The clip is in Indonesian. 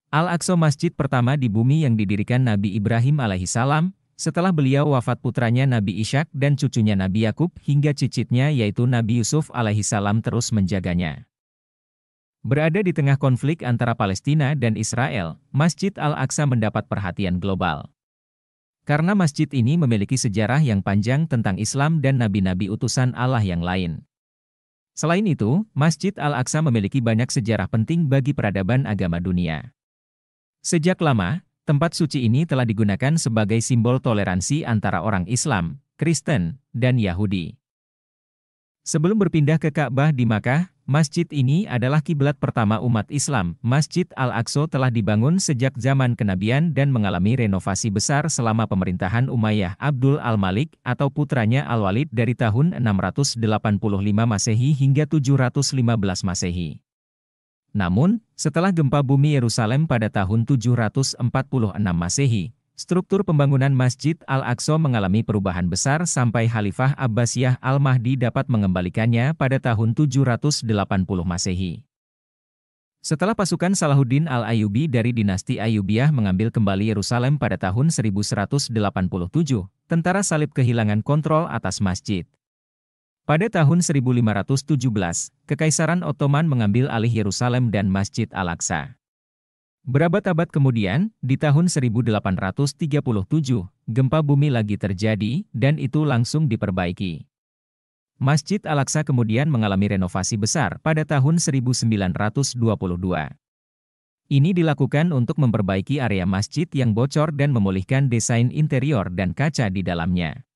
Al-Aqsa masjid pertama di bumi yang didirikan Nabi Ibrahim alaihissalam, setelah beliau wafat putranya Nabi Ishak dan cucunya Nabi Yakub hingga cicitnya yaitu Nabi Yusuf alaihissalam terus menjaganya. Berada di tengah konflik antara Palestina dan Israel, Masjid Al-Aqsa mendapat perhatian global. Karena masjid ini memiliki sejarah yang panjang tentang Islam dan nabi-nabi utusan Allah yang lain. Selain itu, Masjid Al-Aqsa memiliki banyak sejarah penting bagi peradaban agama dunia. Sejak lama, tempat suci ini telah digunakan sebagai simbol toleransi antara orang Islam, Kristen, dan Yahudi. Sebelum berpindah ke Ka'bah di Makkah, masjid ini adalah kiblat pertama umat Islam. Masjid Al-Aqsa telah dibangun sejak zaman kenabian dan mengalami renovasi besar selama pemerintahan Umayyah Abdul Al-Malik atau putranya Al-Walid dari tahun 685 Masehi hingga 715 Masehi. Namun, setelah gempa bumi Yerusalem pada tahun 746 Masehi, struktur pembangunan Masjid Al-Aqsa mengalami perubahan besar sampai Khalifah Abbasiyah Al-Mahdi dapat mengembalikannya pada tahun 780 Masehi. Setelah pasukan Salahuddin Al-Ayyubi dari dinasti Ayyubiyah mengambil kembali Yerusalem pada tahun 1187, tentara salib kehilangan kontrol atas masjid. Pada tahun 1517, Kekaisaran Ottoman mengambil alih Yerusalem dan Masjid Al-Aqsa. Berabad-abad kemudian, di tahun 1837, gempa bumi lagi terjadi, dan itu langsung diperbaiki. Masjid Al-Aqsa kemudian mengalami renovasi besar pada tahun 1922. Ini dilakukan untuk memperbaiki area masjid yang bocor dan memulihkan desain interior dan kaca di dalamnya.